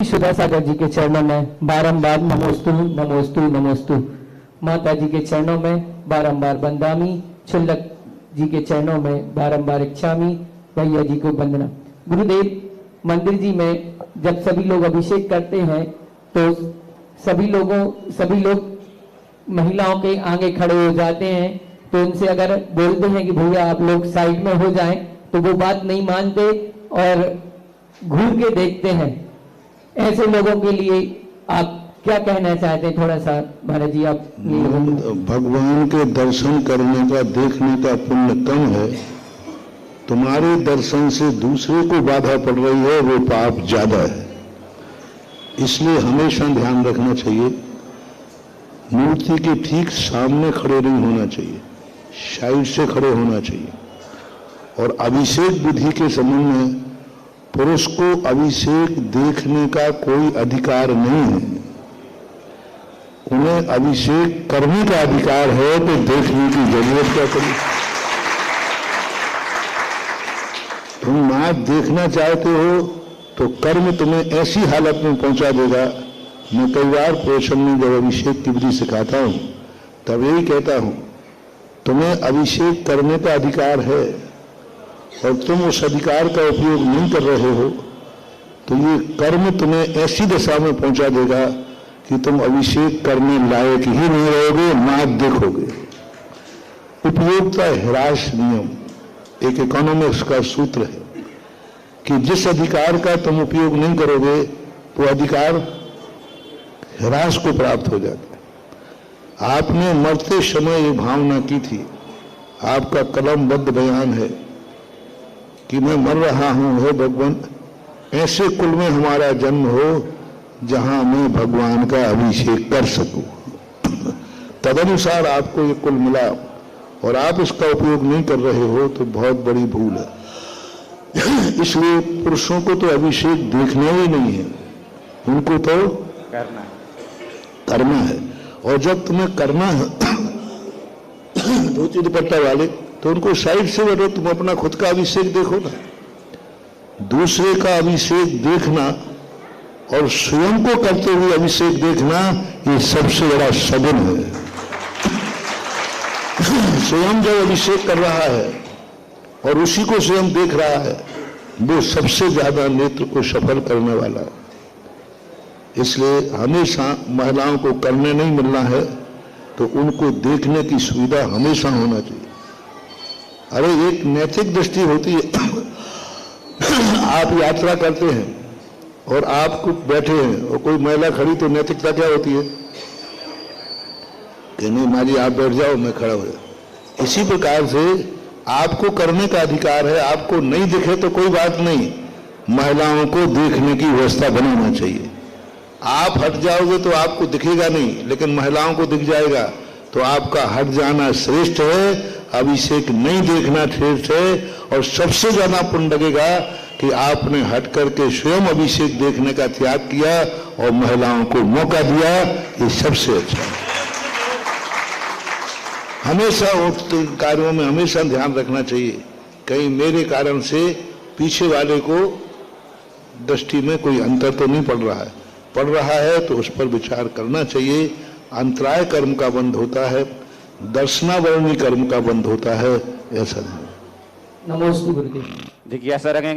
सुधा सागर जी के चरणों में बारंबार नमोस्तु नमोस्तु नमोस्तु। माता जी के चरणों में बारंबार वंदामी। छुल्लक जी के चरणों में बारंबार इच्छामी। भैया जी को वंदना। गुरुदेव, मंदिर जी में जब सभी लोग अभिषेक करते हैं तो सभी लोग महिलाओं के आगे खड़े हो जाते हैं, तो उनसे अगर बोलते हैं कि भैया आप लोग साइड में हो जाएं, तो वो बात नहीं मानते और घूर के देखते हैं। ऐसे लोगों के लिए आप क्या कहना चाहते हैं? थोड़ा सा महाराज जी आप। भगवान के दर्शन करने का, देखने का पुण्य कम है। तुम्हारे दर्शन से दूसरे को बाधा पड़ रही है, वो पाप ज्यादा है। इसलिए हमेशा ध्यान रखना चाहिए, मूर्ति के ठीक सामने खड़े नहीं होना चाहिए, साइड से खड़े होना चाहिए। और अभिषेक विधि के संबंध में पुरुष को अभिषेक देखने का कोई अधिकार नहीं है। उन्हें अभिषेक करने का अधिकार है, तो देखने की जरूरत क्या पड़ी? तुम नाच देखना चाहते हो तो कर्म तुम्हें ऐसी हालत में पहुंचा देगा। मैं कई बार प्रवचन में जब अभिषेक की विधि सिखाता हूं तब यही कहता हूं, तुम्हें अभिषेक करने का अधिकार है और तुम उस अधिकार का उपयोग नहीं कर रहे हो, तो ये कर्म तुम्हें ऐसी दशा में पहुंचा देगा कि तुम अभिषेक करने लायक ही नहीं रहोगे, नाच देखोगे। उपयोगिता ह्रास नियम एक इकोनॉमिक्स का सूत्र है कि जिस अधिकार का तुम उपयोग नहीं करोगे वो अधिकार ह्रास को प्राप्त हो जाता है। आपने मरते समय ये भावना की थी, आपका कलमबद्ध बयान है कि मैं मर रहा हूं, हे भगवान ऐसे कुल में हमारा जन्म हो जहां मैं भगवान का अभिषेक कर सकूं। तदनुसार आपको ये कुल मिला और आप इसका उपयोग नहीं कर रहे हो, तो बहुत बड़ी भूल है। इसलिए पुरुषों को तो अभिषेक देखना ही नहीं है, उनको तो करना है। और जब तुम्हें करना है धोती दुपट्टा वाले, तो उनको साइड से बैठो, तुम अपना खुद का अभिषेक देखो ना। दूसरे का अभिषेक देखना और स्वयं को करते हुए अभिषेक देखना, ये सबसे बड़ा सगुन है। स्वयं जब अभिषेक कर रहा है और उसी को स्वयं देख रहा है, वो सबसे ज्यादा नेत्र को सफल करने वाला है। इसलिए हमेशा महिलाओं को करने नहीं मिलना है, तो उनको देखने की सुविधा हमेशा होना चाहिए। अरे एक नैतिक दृष्टि होती है। आप यात्रा करते हैं और आप बैठे हैं और कोई महिला खड़ी, तो नैतिकता क्या होती है कि नहीं माजी आप बैठ जाओ, मैं खड़ा हो जाऊं। इसी प्रकार से आपको करने का अधिकार है, आपको नहीं दिखे तो कोई बात नहीं, महिलाओं को देखने की व्यवस्था बनाना चाहिए। आप हट जाओगे तो आपको दिखेगा नहीं, लेकिन महिलाओं को दिख जाएगा, तो आपका हट जाना श्रेष्ठ है, अभिषेक नहीं देखना श्रेष्ठ है। और सबसे ज्यादा पुण्य लगेगा कि आपने हट करके स्वयं अभिषेक देखने का त्याग किया और महिलाओं को मौका दिया, ये सबसे अच्छा है। हमेशा उन कार्यों में हमेशा ध्यान रखना चाहिए, कहीं मेरे कारण से पीछे वाले को दृष्टि में कोई अंतर तो नहीं पड़ रहा है। पड़ रहा है तो उस पर विचार करना चाहिए। अंतराय कर्म का बंध होता है, दर्शनावरणी कर्म का बंध होता है, ऐसा नहीं। नमोस्तु गुरुदेव। जिज्ञासा रखेंगे।